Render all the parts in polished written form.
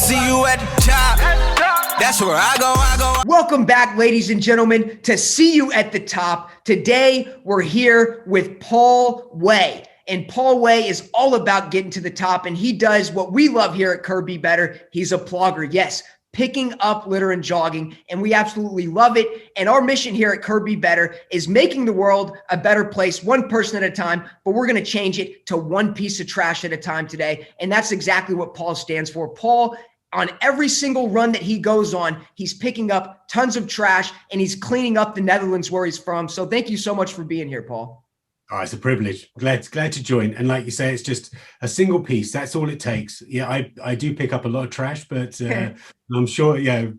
see you at the top. That's where I go. Welcome back, ladies and gentlemen, to See You at the Top. Today, we're here with Paul Waye. And Paul Waye is all about getting to the top, and he does what we love here at Be Better. He's a plogger, yes, picking up litter and jogging, and we absolutely love it. And our mission here at Be Better is making the world a better place, one person at a time, but we're going to change it to one piece of trash at a time today. And that's exactly what Paul stands for. Paul, on every single run that he goes on, he's picking up tons of trash and he's cleaning up the Netherlands where he's from. So thank you so much for being here, Paul. Oh, it's a privilege. Glad to join. And like you say, it's just a single piece. That's all it takes. Yeah, I do pick up a lot of trash, but I'm sure, I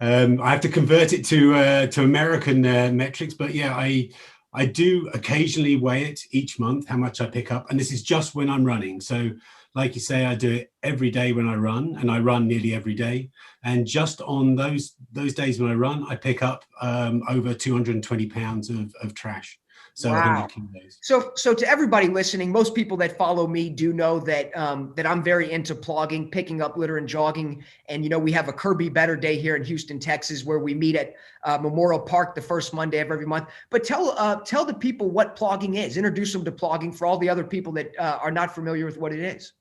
have to convert it to American metrics. But yeah, I do occasionally weigh it each month, how much I pick up. And this is just when I'm running. So like you say, I do it every day when I run, and I run nearly every day. And just on those days when I run, I pick up over 220 pounds of trash. So wow. So to everybody listening, most people that follow me do know that that I'm very into plogging, picking up litter and jogging. And, we have a Be Better Day here in Houston, Texas, where we meet at Memorial Park the first Monday of every month. But tell the people what plogging is. Introduce them to plogging for all the other people that are not familiar with what it is.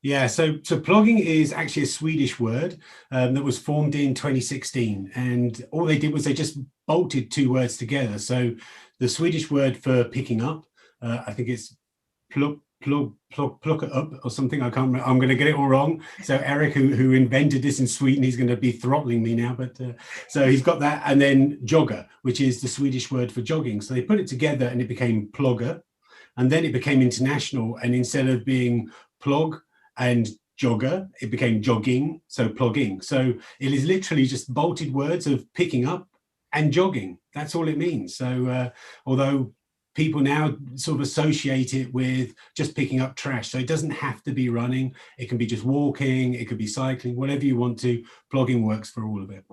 Yeah, so plogging is actually a Swedish word that was formed in 2016. And all they did was they just bolted two words together. So the Swedish word for picking up, I think it's plug it up or something. I can't remember. I'm going to get it all wrong. So Eric, who invented this in Sweden, he's going to be throttling me now. But so he's got that. And then jogger, which is the Swedish word for jogging. So they put it together and it became plogger. And then it became international. And instead of being plog and jogger, it became jogging, so plogging. So it is literally just bolted words of picking up and jogging. That's all it means. So although people now sort of associate it with just picking up trash, so it doesn't have to be running. It can be just walking, it could be cycling, whatever you want to. Plogging works for all of it.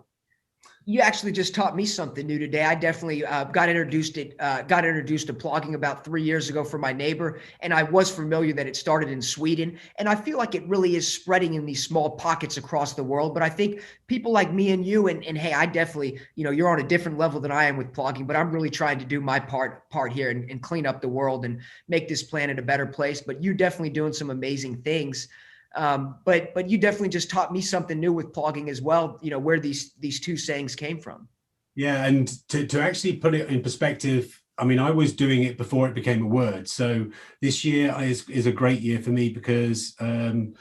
You actually just taught me something new today. I definitely got introduced to plogging about 3 years ago from my neighbor, and I was familiar that it started in Sweden. And I feel like it really is spreading in these small pockets across the world. But I think people like me and you, and hey, I definitely, you're on a different level than I am with plogging, but I'm really trying to do my part here and clean up the world and make this planet a better place. But you definitely doing some amazing things. But you definitely just taught me something new with plogging as well, where these two sayings came from. Yeah, and to actually put it in perspective, I mean, I was doing it before it became a word. So this year is a great year for me because 10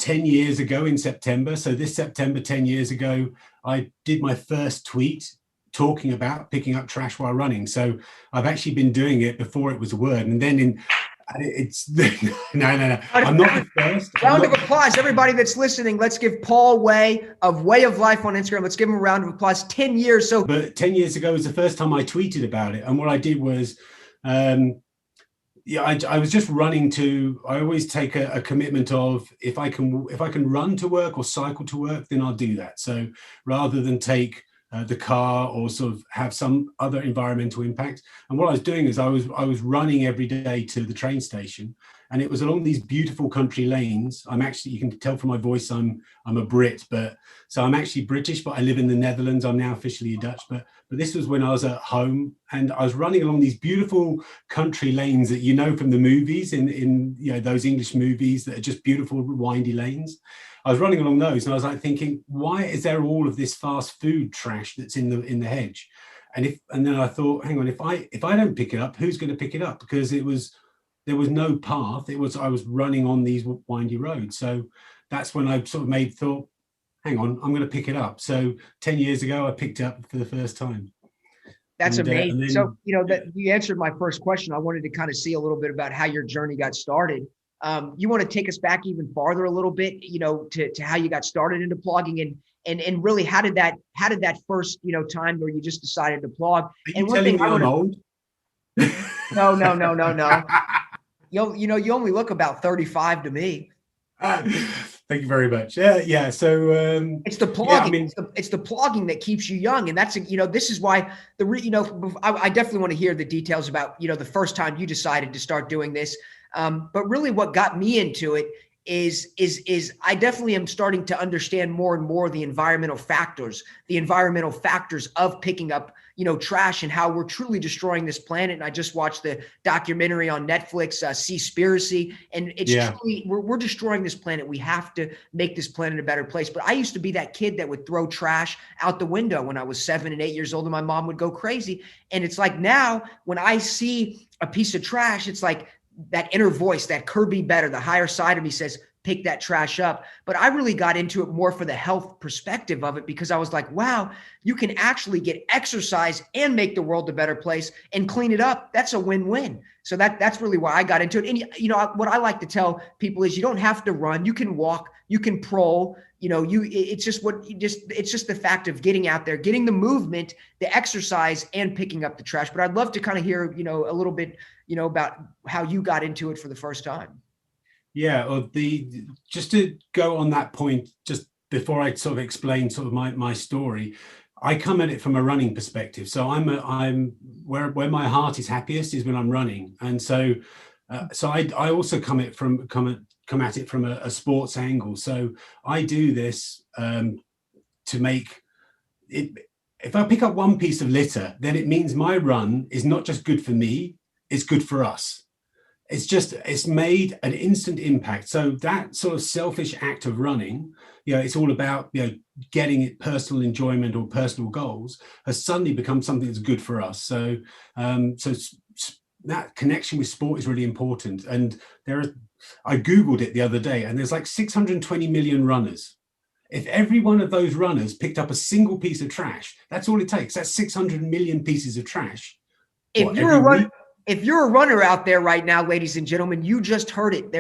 years ago in September, so this September 10 years ago, I did my first tweet talking about picking up trash while running. So I've actually been doing it before it was a word. And then it's no. I'm not the first. Round of applause, everybody that's listening. Let's give Paul Waye of Way of Life on Instagram. Let's give him a round of applause. 10 years. But 10 years ago was the first time I tweeted about it. And what I did was, I was just running to. I always take a commitment of if I can run to work or cycle to work, then I'll do that. So rather than take the car or sort of have some other environmental impact. And what I was doing is I was running every day to the train station, and it was along these beautiful country lanes. I'm actually, you can tell from my voice, I'm a Brit, but so I'm actually British, but I live in the Netherlands. I'm now officially Dutch, but this was when I was at home, and I was running along these beautiful country lanes that from the movies in those English movies that are just beautiful windy lanes. I was running along those and I was like thinking, why is there all of this fast food trash that's in the hedge? And then I thought, hang on, if I don't pick it up, who's going to pick it up? Because there was no path. I was running on these windy roads. So that's when I sort of thought, hang on, I'm going to pick it up. So 10 years ago, I picked it up for the first time. That's amazing. So, that you answered my first question. I wanted to kind of see a little bit about how your journey got started. You want to take us back even farther a little bit, to how you got started into plogging and really how did that first, time where you just decided to plog? And one thing I'm old? No. You only look about 35 to me. Thank you very much. Yeah. So it's the plogging. It's the plogging that keeps you young, and that's this is why I definitely want to hear the details about the first time you decided to start doing this. But really, what got me into it is I definitely am starting to understand more and more the environmental factors of picking up, trash, and how we're truly destroying this planet. And I just watched the documentary on Netflix, Seaspiracy, and it's truly, we're destroying this planet. We have to make this planet a better place. But I used to be that kid that would throw trash out the window when I was 7 and 8 years old, and my mom would go crazy. And it's like now when I see a piece of trash, it's like that inner voice, that Kirby better, the higher side of me says, pick that trash up. But I really got into it more for the health perspective of it, because I was like, wow, you can actually get exercise and make the world a better place and clean it up. That's a win-win. So that's really why I got into it. And what I like to tell people is you don't have to run. You can walk, you can prol, it's just the fact of getting out there, getting the movement, the exercise, and picking up the trash. But I'd love to kind of hear, a little bit, about how you got into it for the first time. Yeah, just to go on that point, just before I sort of explain sort of my story, I come at it from a running perspective. So I'm where my heart is happiest is when I'm running, and so I also come at it from a sports angle. So I do this to make it. If I pick up one piece of litter, then it means my run is not just good for me; it's good for us. It's made an instant impact. So that sort of selfish act of running, it's all about, getting it personal enjoyment or personal goals, has suddenly become something that's good for us. So, so that connection with sport is really important. And I Googled it the other day, and there's like 620 million runners. If every one of those runners picked up a single piece of trash, that's all it takes. That's 600 million pieces of trash. If you're a runner out there right now, ladies and gentlemen, you just heard it.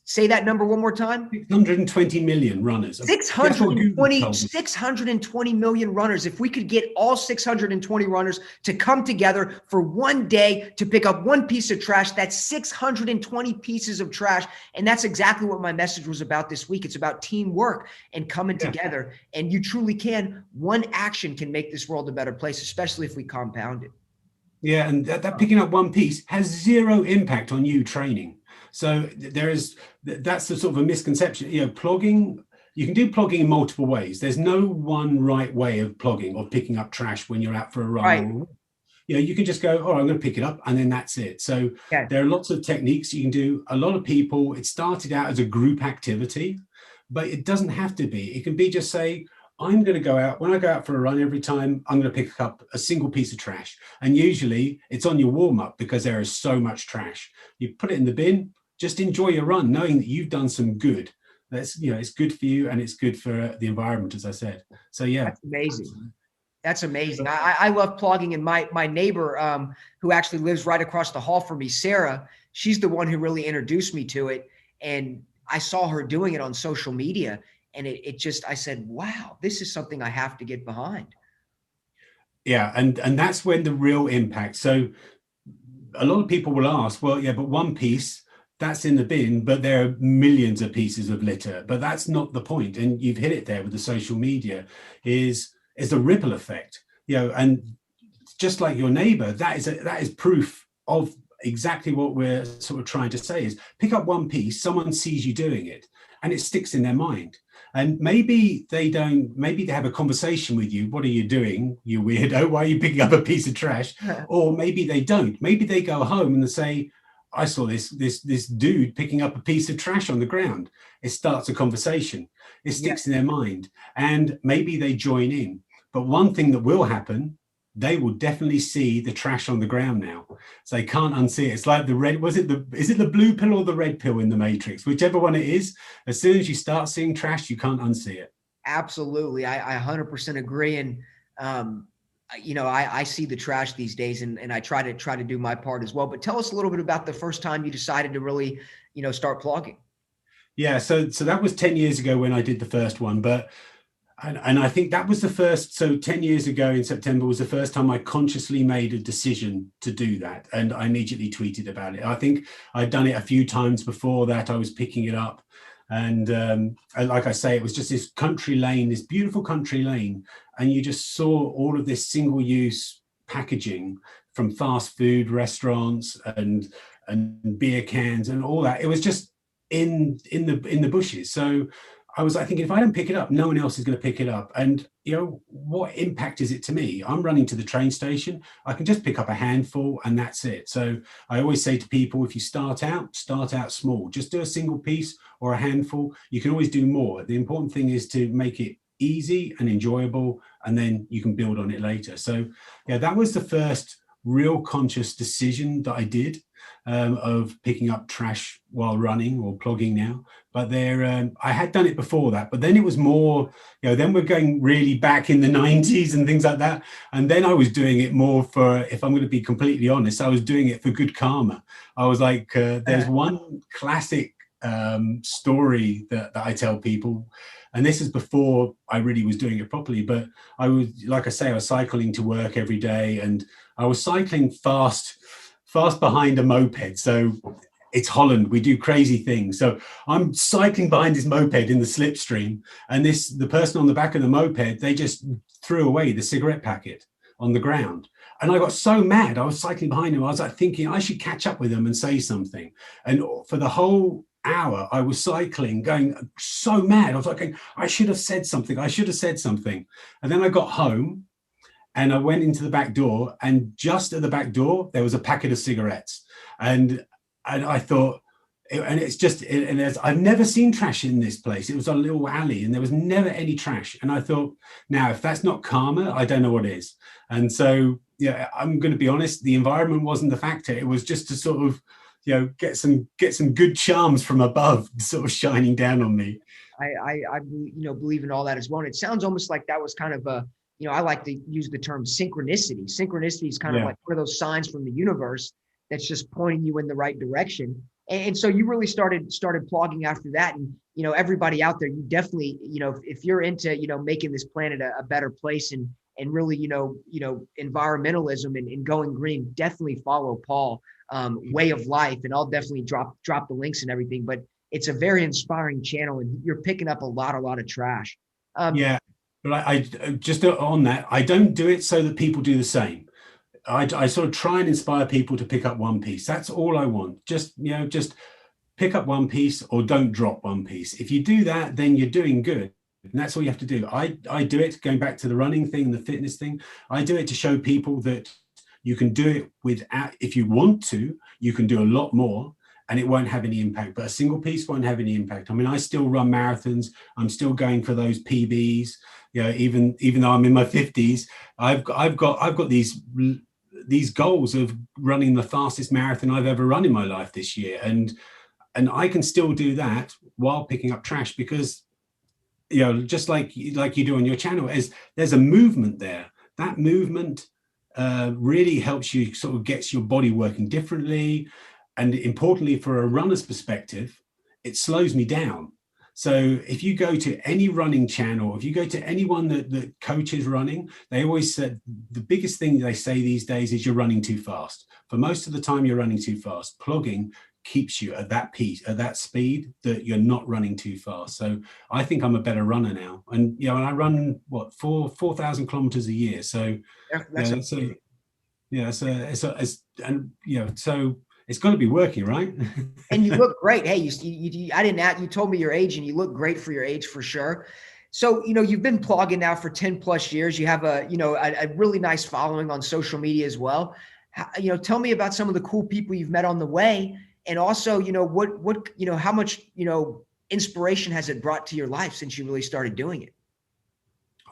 Say that number one more time. 620 million runners. 620 million runners. If we could get all 620 runners to come together for one day to pick up one piece of trash, that's 620 pieces of trash. And that's exactly what my message was about this week. It's about teamwork and coming together. And you truly can. One action can make this world a better place, especially if we compound it. Yeah, and that picking up one piece has zero impact on you training. So that's the sort of a misconception. Plogging, you can do plogging in multiple ways. There's no one right way of plogging or picking up trash when you're out for a run. Right. You can just go, I'm going to pick it up, and then that's it. So there are lots of techniques you can do. A lot of people, it started out as a group activity, but it doesn't have to be. It can be just say, I'm going to go out, when I go out for a run, every time I'm going to pick up a single piece of trash. And usually it's on your warm up because there is so much trash. You put it in the bin, just enjoy your run, knowing that you've done some good. That's, it's good for you and it's good for the environment, as I said. So, yeah. That's amazing. That's amazing. I love plogging, and my neighbor, who actually lives right across the hall from me, Sarah, she's the one who really introduced me to it. And I saw her doing it on social media. And I said, wow, this is something I have to get behind. Yeah. And that's when the real impact. So a lot of people will ask, well, yeah, but one piece that's in the bin, but there are millions of pieces of litter, but that's not the point. And you've hit it there with the social media is the ripple effect, and just like your neighbor, that is proof of exactly what we're sort of trying to say is pick up one piece, someone sees you doing it, and it sticks in their mind. And maybe they have a conversation with you. What are you doing, you weirdo? Why are you picking up a piece of trash? Or maybe they don't. Maybe they go home and they say, I saw this dude picking up a piece of trash on the ground. It starts a conversation. It sticks in their mind. And maybe they join in. But one thing that will happen, they will definitely see the trash on the ground now. So they can't unsee it. It's like is it the blue pill or the red pill in the Matrix? Whichever one it is, as soon as you start seeing trash, you can't unsee it. Absolutely. I 100% agree. And, I see the trash these days, and I try to do my part as well. But tell us a little bit about the first time you decided to really, start plogging. Yeah. So that was 10 years ago when I did the first one, and I think that was the first, so 10 years ago in September was the first time I consciously made a decision to do that. And I immediately tweeted about it. I think I'd done it a few times before that. I was picking it up. And like I say, it was just this country lane, this beautiful country lane. And you just saw all of this single use packaging from fast food restaurants and beer cans and all that. It was just in the bushes. So I was like thinking, if I don't pick it up, no one else is going to pick it up. And what impact is it to me? I'm running to the train station. I can just pick up a handful and that's it. So I always say to people, if you start out small. Just do a single piece or a handful. You can always do more. The important thing is to make it easy and enjoyable, and then you can build on it later. So yeah, that was the first real conscious decision that I did, of picking up trash while running, or plogging now. But I had done it before that, but then it was more, then we're going really back in the 90s and things like that. And then I was doing it more for, if I'm going to be completely honest, I was doing it for good karma. I was like, there's one classic story that I tell people, and this is before I really was doing it properly, but I was, like I say, I was cycling to work every day, and I was cycling fast behind a moped. So it's Holland, we do crazy things. So I'm cycling behind this moped in the slipstream, and the person on the back of the moped, they just threw away the cigarette packet on the ground. And I got so mad. I was cycling behind him. I was like thinking I should catch up with them and say something. And for the whole hour I was cycling, going so mad. I was like, I should have said something. And then I got home and I went into the back door, and just at the back door there was a packet of cigarettes. And I thought, I've never seen trash in this place. It was a little alley and there was never any trash. And I thought, now, if that's not karma, I don't know what is. And so, yeah, I'm going to be honest, the environment wasn't the factor. It was just to sort of, get some good charms from above sort of shining down on me. I believe in all that as well. And it sounds almost like that was kind of a, I like to use the term synchronicity. Synchronicity is kind of like one of those signs from the universe that's just pointing you in the right direction. And so you really started plogging after that. And, everybody out there, you definitely, if you're into, making this planet a better place, and really, environmentalism and going green, definitely follow Paul, Way of Life. And I'll definitely drop the links and everything, but it's a very inspiring channel, and you're picking up a lot of trash. But I just on that, I don't do it so that people do the same. I sort of try and inspire people to pick up one piece. That's all I want. Just pick up one piece, or don't drop one piece. If you do that, then you're doing good. And that's all you have to do. I do it, going back to the running thing, the fitness thing. I do it to show people that you can do it without, if you want to, you can do a lot more, and it won't have any impact. But a single piece won't have any impact. I mean, I still run marathons. I'm still going for those PBs. Even though I'm in my 50s, I've got these goals of running the fastest marathon I've ever run in my life this year. And I can still do that while picking up trash, because, just like you do on your channel, there's a movement there. That movement really helps you, sort of gets your body working differently. And importantly, for a runner's perspective, it slows me down. So if you go to any running channel, if you go to anyone that coaches running, they always said the biggest thing they say these days is you're running too fast. For most of the time, you're running too fast. Plogging keeps you at that speed that you're not running too fast. So I think I'm a better runner now. And, and I run 4,000 kilometers a year. So so it's got to be working, right? And you look great. Hey, you told me your age, and you look great for your age, for sure. So, you've been plogging now for 10 plus years. You have a really nice following on social media as well. Tell me about some of the cool people you've met on the way. And also, how much, inspiration has it brought to your life since you really started doing it?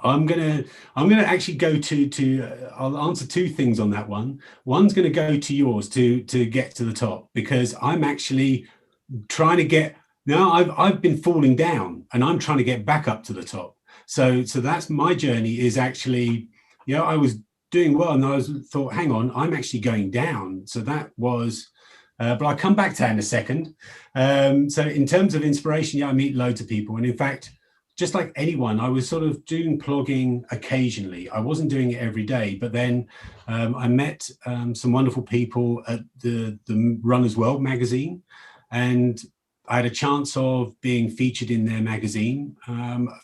I'm gonna actually go to I'll answer two things on that one. One's going to go to yours to get to the top, because I'm actually trying to get, now I've been falling down and I'm trying to get back up to the top. So that's my journey, is actually, I was doing well and I thought, hang on, I'm actually going down. So that was, but I'll come back to that in a second. So in terms of inspiration, I meet loads of people. And in fact, just like anyone, I was sort of doing plogging occasionally. I wasn't doing it every day, but then I met some wonderful people at the Runner's World magazine, and I had a chance of being featured in their magazine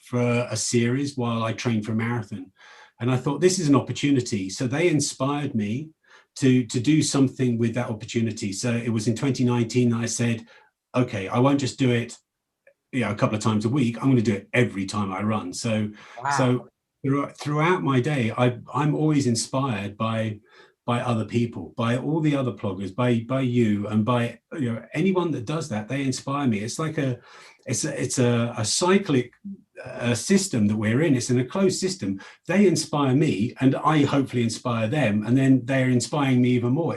for a series while I trained for a marathon. And I thought, this is an opportunity. So they inspired me to do something with that opportunity. So it was in 2019 that I said, okay, I won't just do it, a couple of times a week. I'm going to do it every time I run. So, Wow. throughout my day, I'm always inspired by other people, by all the other ploggers, by you, and by anyone that does that. They inspire me. It's like it's a cyclic system that we're in. It's in a closed system. They inspire me, and I hopefully inspire them, and then they're inspiring me even more.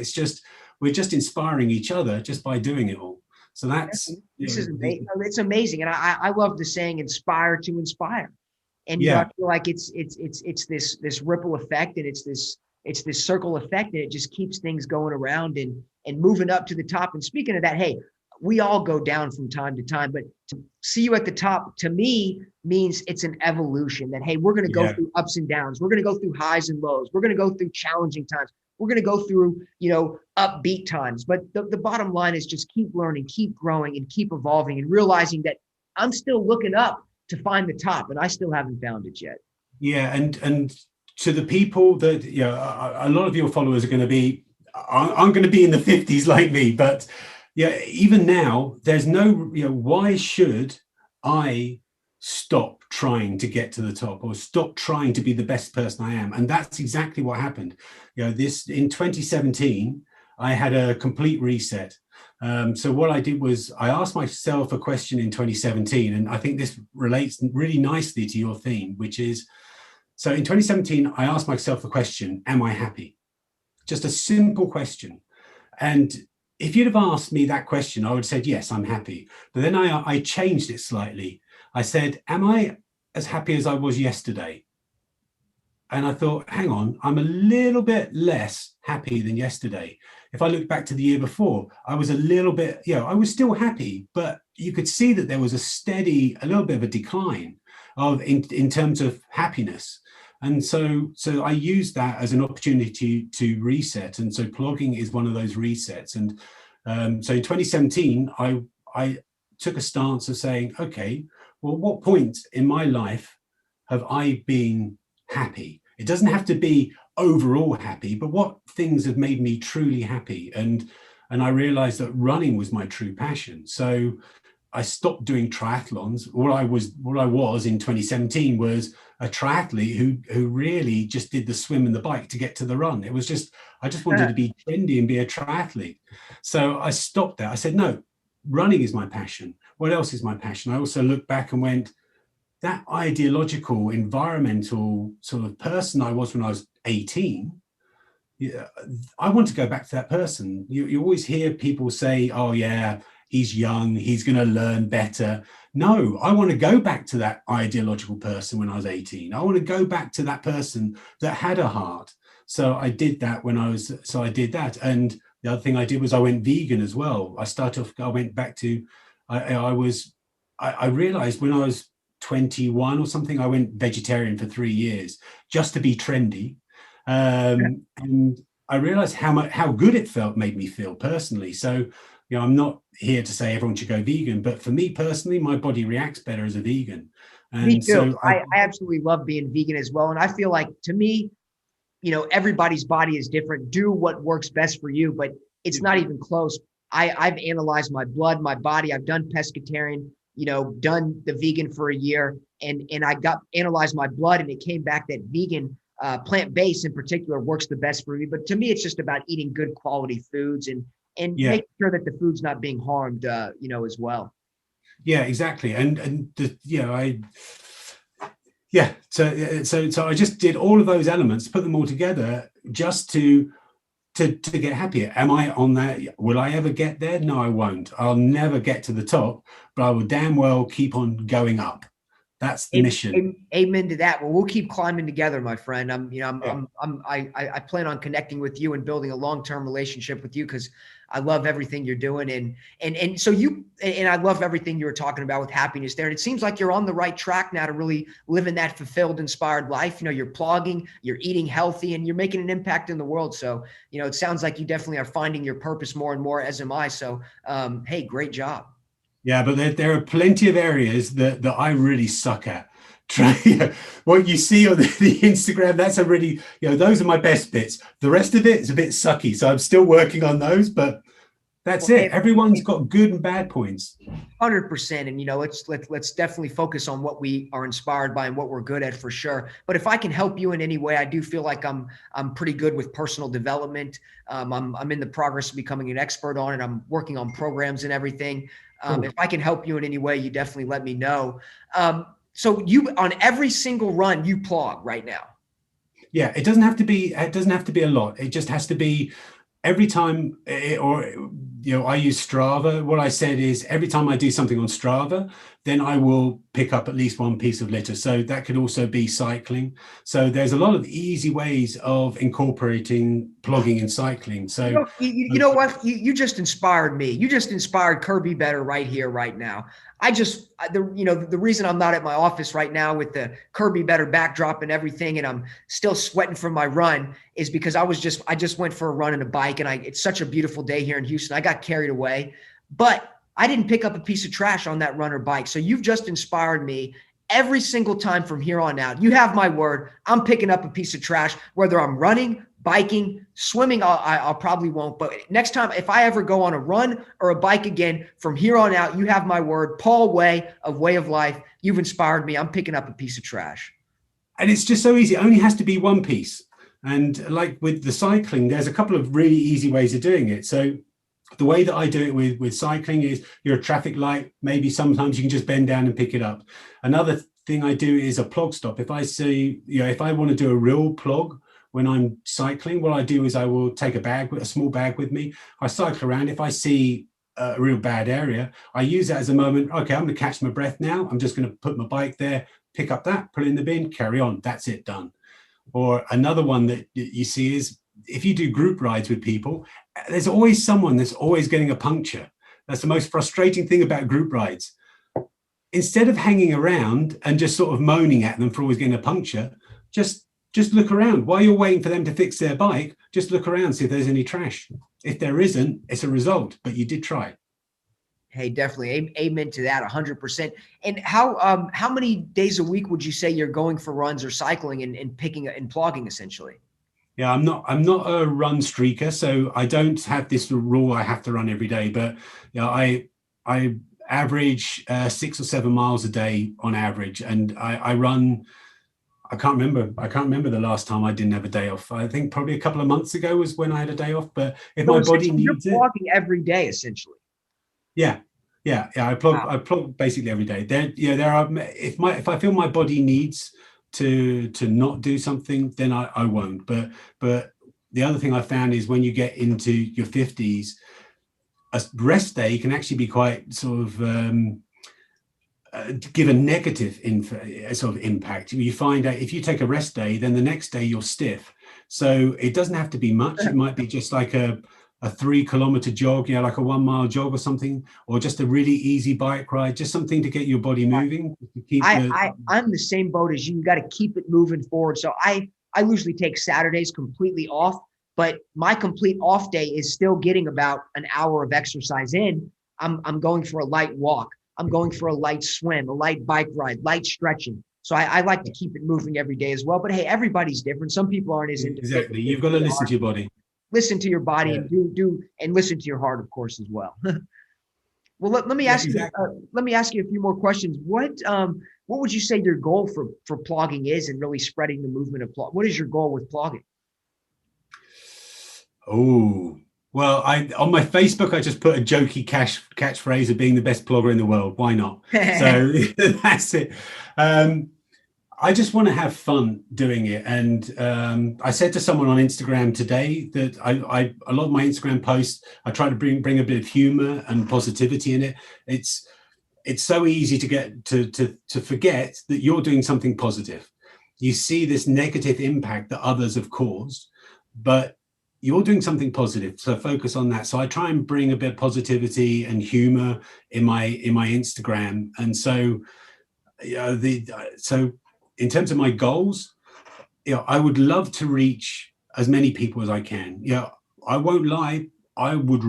We're just inspiring each other just by doing it all. So that's This is amazing. It's amazing, and I love the saying "inspire to inspire." And I feel like it's this ripple effect, and it's this circle effect, and it just keeps things going around and moving up to the top. And speaking of that, hey, we all go down from time to time, but to see you at the top, to me, means it's an evolution. That hey, we're going to go through ups and downs. We're going to go through highs and lows. We're going to go through challenging times. We're going to go through, upbeat times. But the bottom line is just keep learning, keep growing, and keep evolving, and realizing that I'm still looking up to find the top, and I still haven't found it yet. Yeah, and to the people that a lot of your followers are going to be, I'm going to be in the 50s like me, but even now, there's no, why should I stop trying to get to the top or stop trying to be the best person I am? And that's exactly what happened. This in 2017, I had a complete reset. So what I did was I asked myself a question in 2017, and I think this relates really nicely to your theme, which is, so in 2017, I asked myself the question, am I happy? Just a simple question. And if you'd have asked me that question, I would have said, yes, I'm happy. But then I changed it slightly. I said, am I as happy as I was yesterday? And I thought, hang on, I'm a little bit less happy than yesterday. If I look back to the year before, I was a little bit, I was still happy, but you could see that there was a little bit of a decline in terms of happiness. And so I used that as an opportunity to reset. And so plogging is one of those resets. And so in 2017, I took a stance of saying, okay, well, what point in my life have I been happy? It doesn't have to be overall happy, but what things have made me truly happy? And I realized that running was my true passion. So I stopped doing triathlons. What I was in 2017 was a triathlete who really just did the swim and the bike to get to the run. It was I just wanted to be trendy and be a triathlete. So I stopped that. I said, no, running is my passion. What else is my passion? I also looked back and went, that ideological, environmental sort of person I was when I was 18, I want to go back to that person. You always hear people say, oh yeah, he's young, he's going to learn better. No, I want to go back to that ideological person when I was 18. I want to go back to that person that had a heart. So I did that I did that. And the other thing I did was I went vegan as well. I went back to, I realized when I was 21 or something, I went vegetarian for 3 years just to be trendy. And I realized how good it made me feel personally. So, I'm not here to say everyone should go vegan, but for me personally, my body reacts better as a vegan. And me too. So I absolutely love being vegan as well. And I feel like, to me, everybody's body is different. Do what works best for you, but it's not even close. I've analyzed my blood, my body. I've done pescatarian, done the vegan for a year, and I analyzed my blood, and it came back that vegan, plant-based in particular, works the best for me. But to me, it's just about eating good quality foods and making sure that the food's not being harmed, as well. Yeah, exactly. So I just did all of those elements, put them all together just to get happier. Am I on that? Will I ever get there? No, I won't. I'll never get to the top, but I will damn well keep on going up. That's the mission. Amen to that. Well, we'll keep climbing together, my friend. I plan on connecting with you and building a long-term relationship with you, because I love everything you're doing. And so I love everything you were talking about with happiness there. And it seems like you're on the right track now to really live in that fulfilled, inspired life. You're plogging, you're eating healthy, and you're making an impact in the world. So, it sounds like you definitely are finding your purpose more and more, as am I. So, hey, great job. Yeah, but there are plenty of areas that I really suck at. What you see on the Instagram, that's a really, those are my best bits. The rest of it is a bit sucky. So I'm still working on those, but That's Well, it. Everyone's got good and bad points. 100%. And let's definitely focus on what we are inspired by and what we're good at for sure. But if I can help you in any way, I do feel like I'm pretty good with personal development. I'm in the progress of becoming an expert on it. I'm working on programs and everything. Cool. If I can help you in any way, you definitely let me know. So you, on every single run, you plog right now. Yeah, it doesn't have to be a lot. It just has to be every time, I use Strava. What I said is every time I do something on Strava, then I will pick up at least one piece of litter. So that could also be cycling. So there's a lot of easy ways of incorporating plogging and cycling. So you know what? You just inspired me. You just inspired Kirby Better right here, right now. The reason I'm not at my office right now with the Kirby Better backdrop and everything, and I'm still sweating from my run, is because I just went for a run and a bike, and it's such a beautiful day here in Houston. I got carried away, but I didn't pick up a piece of trash on that run or bike. So you've just inspired me. Every single time from here on out, you have my word, I'm picking up a piece of trash, whether I'm running, biking, swimming. I'll probably won't. But next time, if I ever go on a run or a bike again, from here on out, you have my word. Paul Waye of Way of Life, you've inspired me. I'm picking up a piece of trash. And it's just so easy. It only has to be one piece. And like with the cycling, there's a couple of really easy ways of doing it. So the way that I do it with cycling is you're a traffic light. Maybe sometimes you can just bend down and pick it up. Another thing I do is a plog stop. If I see, if I want to do a real plog when I'm cycling, what I do is I will take a small bag with me. I cycle around. If I see a real bad area, I use that as a moment. Okay, I'm going to catch my breath now. I'm just going to put my bike there, pick up that, put it in the bin, carry on. That's it, done. Or another one that you see is if you do group rides with people, there's always someone that's always getting a puncture. That's the most frustrating thing about group rides. Instead of hanging around and just sort of moaning at them for always getting a puncture, just look around. While you're waiting for them to fix their bike, just look around, see if there's any trash. If there isn't, it's a result, but you did try. Hey, definitely. Amen to that, 100%. And how many days a week would you say you're going for runs or cycling and picking and plogging essentially? Yeah, I'm not a run streaker, so I don't have this rule I have to run every day. But I average 6 or 7 miles a day on average, and I run. I can't remember the last time I didn't have a day off. I think probably a couple of months ago was when I had a day off. But if my body needs it, you're plogging every day essentially. Yeah. I plug basically every day. There are if I feel my body needs to not do something, then I won't. But the other thing I found is when you get into your 50s, a rest day can actually be quite sort of give a negative sort of impact. You find out if you take a rest day, then the next day you're stiff. So it doesn't have to be much. It might be just like a 3-kilometer jog, like a 1 mile jog or something, or just a really easy bike ride, just something to get your body moving. I'm the same boat as you. You got to keep it moving forward. So I usually take Saturdays completely off, but my complete off day is still getting about an hour of exercise in. I'm going for a light walk. I'm going for a light swim, a light bike ride, light stretching. So I like to keep it moving every day as well. But hey, everybody's different. Some people aren't as into exactly. You've got to listen to your body. Listen to your body and do and listen to your heart, of course, as well. Well, let me ask you. Let me ask you a few more questions. What would you say your goal for plogging is, and really spreading the movement of plog? What is your goal with plogging? Oh, well, on my Facebook, I just put a jokey catchphrase of being the best plogger in the world. Why not? So that's it. I just want to have fun doing it. And I said to someone on Instagram today that a lot of my Instagram posts, I try to bring a bit of humor and positivity in it. It's so easy to get to forget that you're doing something positive. You see this negative impact that others have caused, but you're doing something positive. So focus on that. So I try and bring a bit of positivity and humor in my Instagram. And so, in terms of my goals, I would love to reach as many people as I can. I won't lie. I would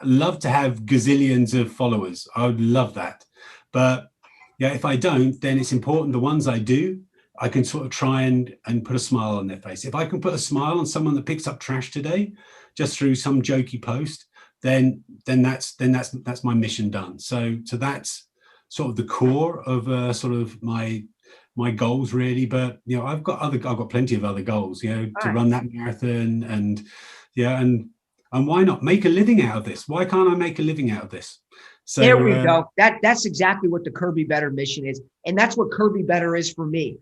love to have gazillions of followers. I would love that. But if I don't, then it's important the ones I do, I can sort of try and put a smile on their face. If I can put a smile on someone that picks up trash today, just through some jokey post, then that's my mission done. So that's sort of the core of sort of my goals really. But I've got plenty of other goals, to run that marathon, and why not make a living out of this? Why can't I make a living out of this? So there we go. That's exactly what the Kirby Better mission is. And that's what Kirby Better is for me.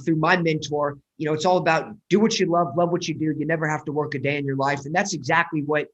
Through my mentor, it's all about do what you love what you do. You never have to work a day in your life. And that's exactly what,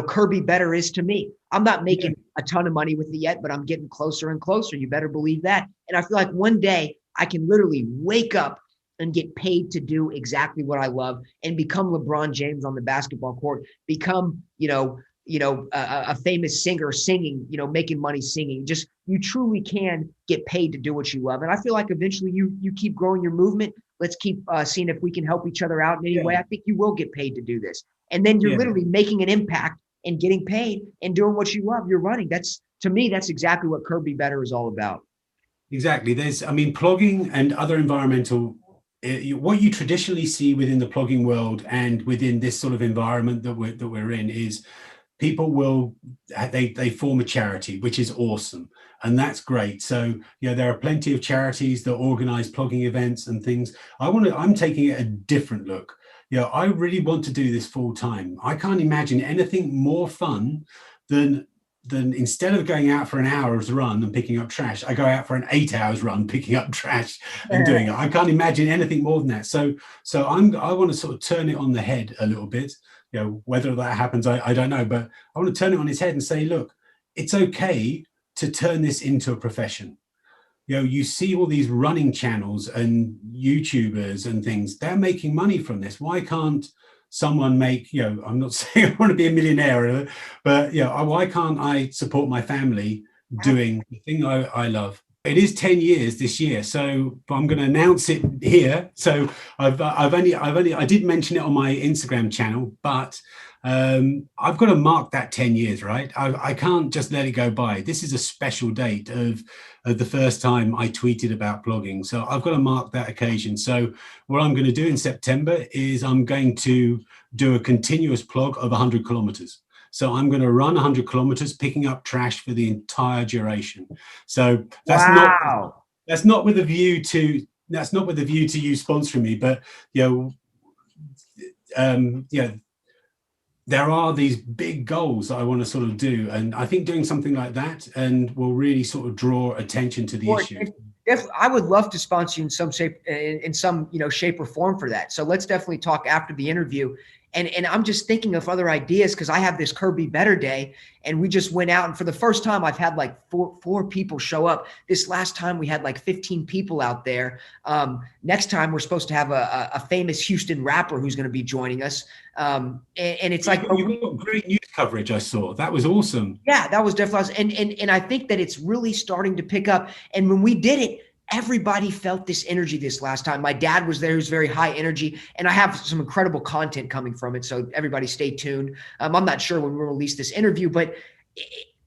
Kirby Better is to me. I'm not making a ton of money with it yet, but I'm getting closer and closer. You better believe that. And I feel like one day I can literally wake up and get paid to do exactly what I love and become LeBron James on the basketball court, become, a famous singer singing, making money singing. Just, you truly can get paid to do what you love. And I feel like eventually you keep growing your movement. Let's keep seeing if we can help each other out in any way. I think you will get paid to do this. And then you're literally making an impact and getting paid and doing what you love. You're running. To me, that's exactly what Kirby Better is all about. Exactly. Plogging and other environmental, what you traditionally see within the plogging world and within this sort of environment that we're in is people they form a charity, which is awesome. And that's great. So, there are plenty of charities that organize plogging events and things. I'm taking it a different look. I really want to do this full time. I can't imagine anything more fun than instead of going out for an hour's run and picking up trash, I go out for an 8 hours run picking up trash and doing it. I can't imagine anything more than that. So I want to sort of turn it on the head a little bit. Whether that happens, I don't know, but I want to turn it on its head and say, look, it's okay to turn this into a profession. You see all these running channels and YouTubers and things, they're making money from this. Why can't someone make, I'm not saying I want to be a millionaire, but why can't I support my family doing the thing I love? It is 10 years this year, so I'm going to announce it here. So I did mention it on my Instagram channel, but I've got to mark that 10 years, right? I can't just let it go by. This is a special date of the first time I tweeted about blogging. So I've got to mark that occasion. So what I'm going to do in September is I'm going to do a continuous plog of 100 kilometers. So I'm going to run 100 kilometers picking up trash for the entire duration. So that's not with a view to you sponsoring me, but there are these big goals that I want to sort of do, and I think doing something like that and will really sort of draw attention to the issue. I would love to sponsor you in some shape, shape or form for that. So let's definitely talk after the interview. And I'm just thinking of other ideas because I have this Kirby Better Day, and we just went out, and for the first time I've had like four people show up. This last time we had like 15 people out there. Next time we're supposed to have a famous Houston rapper who's going to be joining us. And it's like you've got great news coverage. I saw that was awesome. Yeah, that was definitely awesome. And I think that it's really starting to pick up. And when we did it, everybody felt this energy this last time. My dad was there, who's very high energy, and I have some incredible content coming from it. So everybody stay tuned. I'm not sure when we'll release this interview, but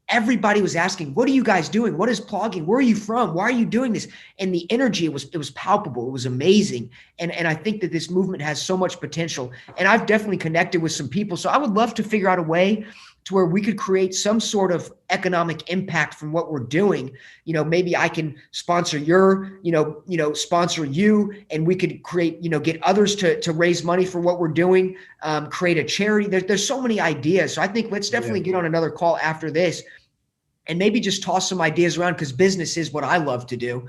everybody was asking, what are you guys doing? What is Plogging? Where are you from? Why are you doing this? And the energy, it was palpable. It was amazing. And I think that this movement has so much potential. And I've definitely connected with some people. So I would love to figure out a way to where we could create some sort of economic impact from what we're doing. Maybe I can sponsor sponsor you, and we could create, get others to raise money for what we're doing, create a charity. There's so many ideas. So I think let's definitely get on another call after this and maybe just toss some ideas around, because business is what I love to do.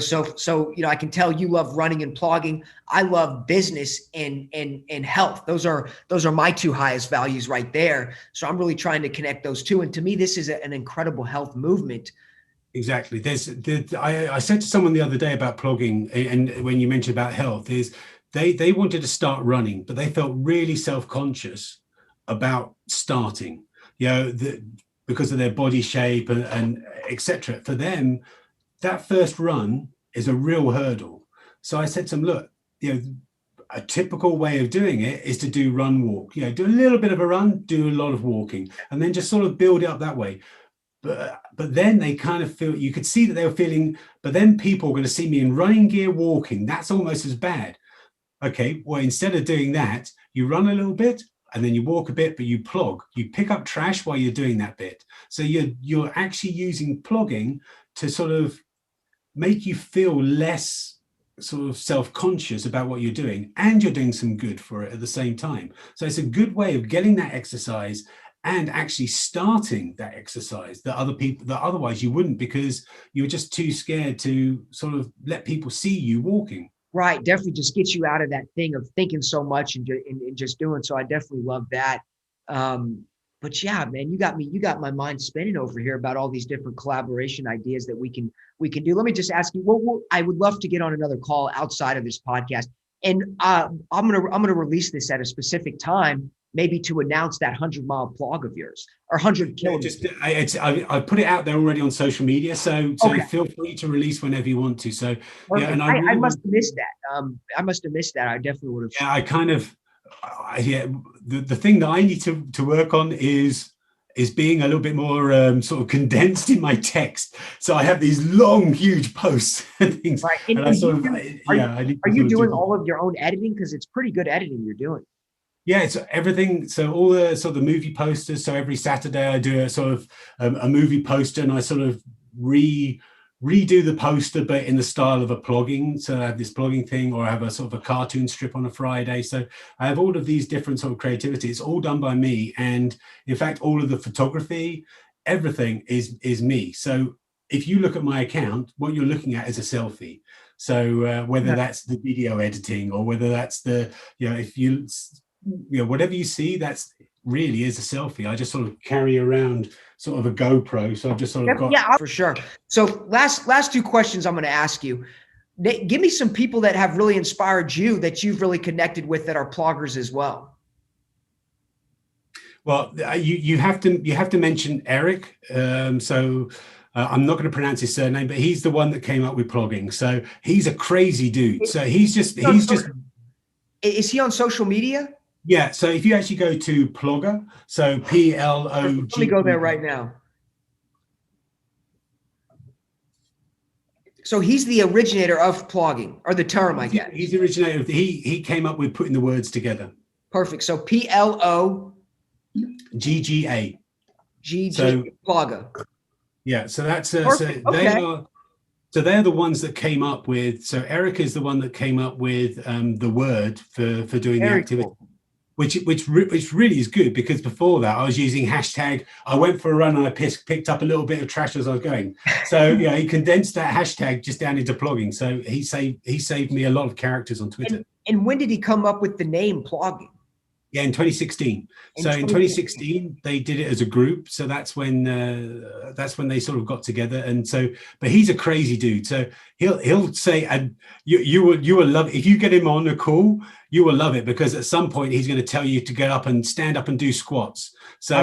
So I can tell you love running and plogging. I love business and health. Those are my two highest values right there. So I'm really trying to connect those two. And to me, this is an incredible health movement. Exactly. I said to someone the other day about plogging, and when you mentioned about health, is they wanted to start running, but they felt really self-conscious about starting, because of their body shape and etc. For them, that first run is a real hurdle. So I said to them, look, a typical way of doing it is to do run walk, do a little bit of a run, do a lot of walking, and then just sort of build it up that way. But then they kind of feel, you could see that they were feeling, but then people are going to see me in running gear walking. That's almost as bad. Okay, well, instead of doing that, you run a little bit and then you walk a bit, but you plog. You pick up trash while you're doing that bit. So you're actually using plogging to sort of make you feel less sort of self-conscious about what you're doing, and you're doing some good for it at the same time. So it's a good way of getting that exercise and actually starting that exercise that otherwise you wouldn't, because you're just too scared to sort of let people see you walking. Right. Definitely just gets you out of that thing of thinking so much and just doing. So I definitely love that. But yeah, man, you got my mind spinning over here about all these different collaboration ideas that we can do. Let me just ask you, I would love to get on another call outside of this podcast. And I'm gonna release this at a specific time, maybe to announce that 100-mile plog of yours, or 100 kilometers. I put it out there already on social media, so okay. Feel free to release whenever you want to. So perfect. Yeah, and I must have missed that. I must have missed that. I definitely would have. Yeah, I kind of. The thing that I need to work on is being a little bit more sort of condensed in my text. So I have these long, huge posts and things. Right. And I sort of, are you doing all of your own editing? Because it's pretty good editing you're doing. Yeah, it's everything. So all the sort of the movie posters. So every Saturday I do a sort of a movie poster, and I sort of redo the poster, but in the style of a plogging. So I have this plogging thing, or I have a sort of a cartoon strip on a Friday. So I have all of these different sort of creativity. It's all done by me. And in fact, all of the photography, everything is me. So if you look at my account, what you're looking at is a selfie. So whether that's the video editing, or whether that's the, if you whatever you see, that's really is a selfie. I just sort of carry around sort of a GoPro. So I've just sort of got. Yeah, for sure. So last two questions I'm going to ask you. Give me some people that have really inspired you, that you've really connected with, that are ploggers as well. Well, you have to mention Eric. I'm not going to pronounce his surname, but he's the one that came up with plogging. So he's a crazy dude. So he's just. Is he on social media? Yeah, so if you actually go to Plogger, so Plog. Let me go there right now. So he's the originator of plogging, or the term, I guess. He's the originator of he came up with putting the words together. Perfect. So Plogga. So Plogger. Yeah, so that's so they're the ones that came up with. So Eric is the one that came up with the word for doing the activity. Cool. Which really is good, because before that I was using hashtag. I went for a run and I picked up a little bit of trash as I was going. So yeah, he condensed that hashtag just down into plogging. So he saved me a lot of characters on Twitter. And when did he come up with the name Plogging? Yeah, in 2016. In 2016 they did it as a group. So that's when they sort of got together. And so, but he's a crazy dude. So he'll say, and you will love it. If you get him on a call, you will love it, because at some point he's going to tell you to get up and stand up and do squats. So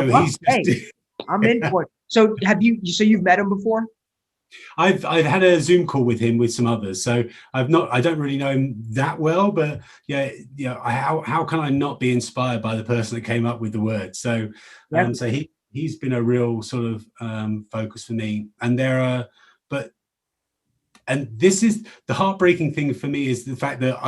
I'm in for it. So you've met him before? I've had a Zoom call with him with some others, so I don't really know him that well, but how can I not be inspired by the person that came up with the word? So so he's been a real sort of focus for me. And and this is the heartbreaking thing for me, is the fact that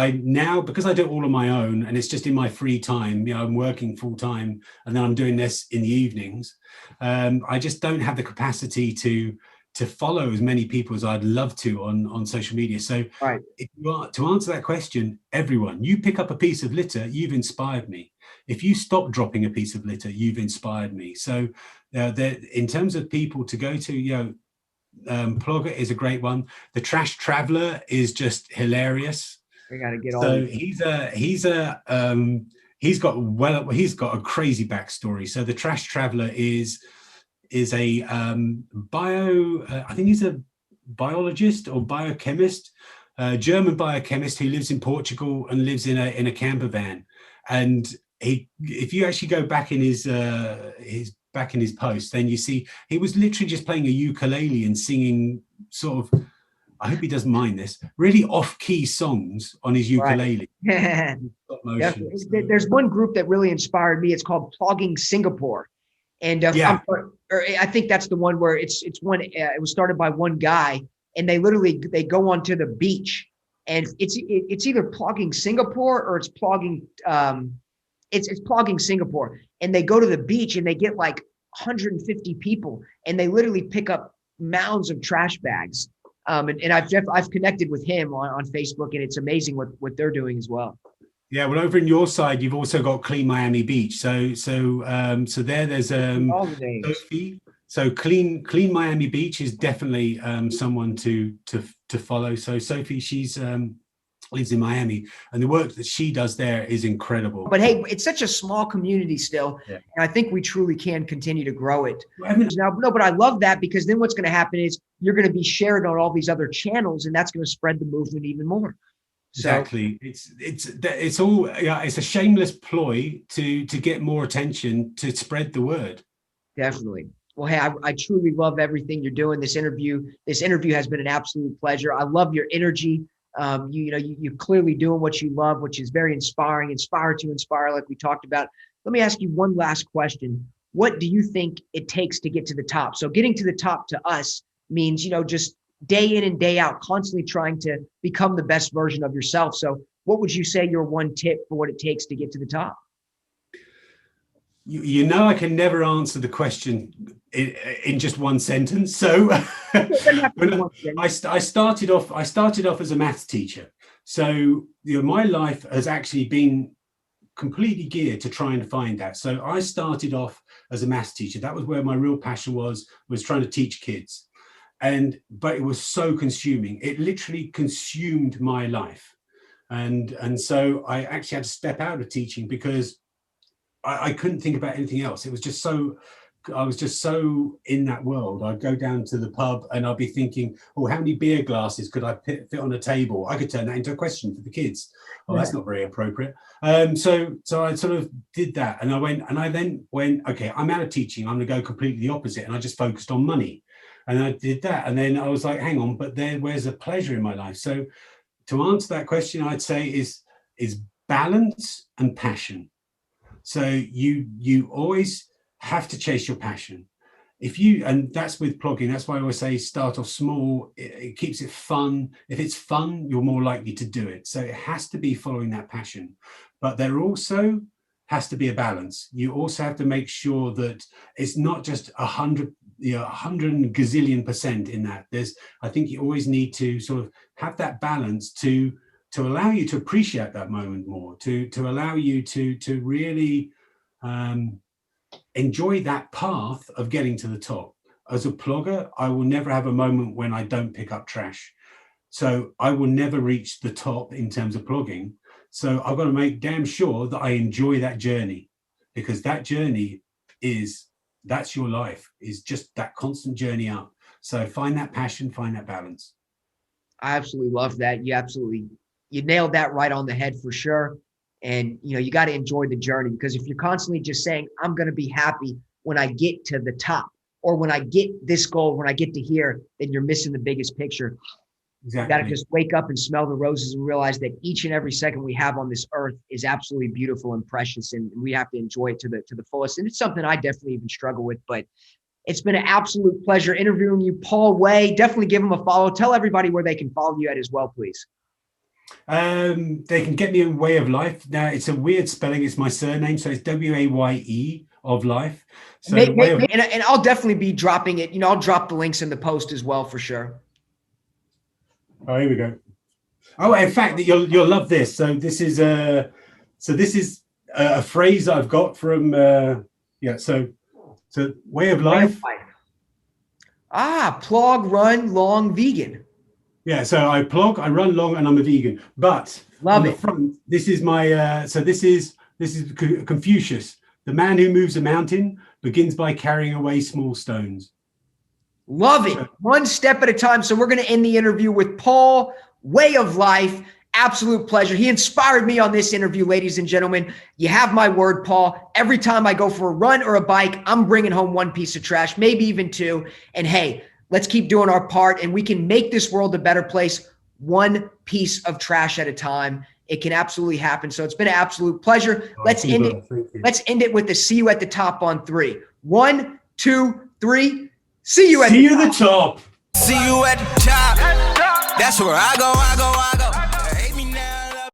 because I do it all on my own, and it's just in my free time, I'm working full time, and then I'm doing this in the evenings. I just don't have the capacity to follow as many people as I'd love to on social media. So if you are to answer that question, everyone, you pick up a piece of litter, you've inspired me. If you stop dropping a piece of litter, you've inspired me. So in terms of people to go to, Plogger is a great one. The Trash Traveler is just hilarious. We got to get on. So he's got a crazy backstory. So the Trash Traveler is a I think he's a biologist or biochemist, German biochemist who lives in Portugal and lives in a camper van. And if you actually go back in his post, then you see he was literally just playing a ukulele and singing sort of, I hope he doesn't mind this, really off-key songs on his ukulele. Right. There's one group that really inspired me. It's called Plogging Singapore. And I think that's the one where it was started by one guy, and they go onto the beach, and it's either Plogging Singapore or it's Plogging it's Plogging Singapore, and they go to the beach and they get like 150 people, and they literally pick up mounds of trash bags. And I've connected with him on Facebook, and it's amazing what they're doing as well. Yeah, well, over in your side, you've also got Clean Miami Beach. There's All the names. Sophie. So Clean Miami Beach is definitely someone to follow. So Sophie, she's lives in Miami, and the work that she does there is incredible. But hey, it's such a small community still, and I think we truly can continue to grow it. But I love that, because then what's going to happen is you're going to be shared on all these other channels, and that's going to spread the movement even more. Exactly. It's all, it's a shameless ploy to get more attention, to spread the word. Definitely. Well, hey, I truly love everything you're doing. This interview has been an absolute pleasure. I love your energy. You're clearly doing what you love, which is very inspiring, to inspire, like we talked about. Let me ask you one last question. What do you think it takes to get to the top? So getting to the top to us means, just day in and day out, constantly trying to become the best version of yourself. So what would you say your one tip for what it takes to get to the top? I can never answer the question in just one sentence. So I started off as a maths teacher. So my life has actually been completely geared to trying to find that. So I started off as a maths teacher. That was where my real passion was trying to teach kids. But it was so consuming. It literally consumed my life. And so I actually had to step out of teaching, because I couldn't think about anything else. It was just so, I was just so in that world. I'd go down to the pub and I'd be thinking, how many beer glasses could I fit on a table? I could turn that into a question for the kids. Oh, that's not very appropriate. So I sort of did that. And I then went, okay, I'm out of teaching. I'm going to go completely the opposite. And I just focused on money. And I did that. And then I was like, hang on, but where's the pleasure in my life? So to answer that question, I'd say is balance and passion. So you always have to chase your passion. And that's with plogging. That's why I always say start off small. It keeps it fun. If it's fun, you're more likely to do it. So it has to be following that passion. But there also has to be a balance. You also have to make sure that it's not just 100 gazillion% in that. I think you always need to sort of have that balance to allow you to appreciate that moment more, to allow you to really enjoy that path of getting to the top. As a plogger, I will never have a moment when I don't pick up trash. So I will never reach the top in terms of plogging. So I've got to make damn sure that I enjoy that journey, because that journey that's your life, is just that constant journey up. So find that passion, find that balance. I absolutely love that. You nailed that right on the head for sure. And, you got to enjoy the journey, because if you're constantly just saying, I'm going to be happy when I get to the top, or when I get this goal, when I get to here, then you're missing the biggest picture. Exactly. You got to just wake up and smell the roses and realize that each and every second we have on this earth is absolutely beautiful and precious. And we have to enjoy it to the fullest. And it's something I definitely even struggle with, but it's been an absolute pleasure interviewing you, Paul Waye. Definitely give him a follow. Tell everybody where they can follow you at as well, please. They can get me in Way of Life. Now, it's a weird spelling. It's my surname, so it's WAYE of life. So and I'll definitely be dropping it. I'll drop the links in the post as well for sure. Oh, here we go. Oh, in fact, you'll love this. So this is a phrase I've got from So Way of Life. Plog, run, long, vegan. Yeah, so I plog, I run long, and I'm a vegan. But love on it. The front, this is my. This is Confucius. The man who moves a mountain begins by carrying away small stones. Love it. One step at a time. So we're going to end the interview with Paul, Way of Life. Absolute pleasure. He inspired me on this interview, ladies and gentlemen. You have my word, Paul. Every time I go for a run or a bike, I'm bringing home one piece of trash, maybe even two. And hey, let's keep doing our part, and we can make this world a better place, one piece of trash at a time. It can absolutely happen. So it's been an absolute pleasure. Let's end it with the see you at the top on 3. 1, 2, 3. See you at the top. See you at the top. That's where I go.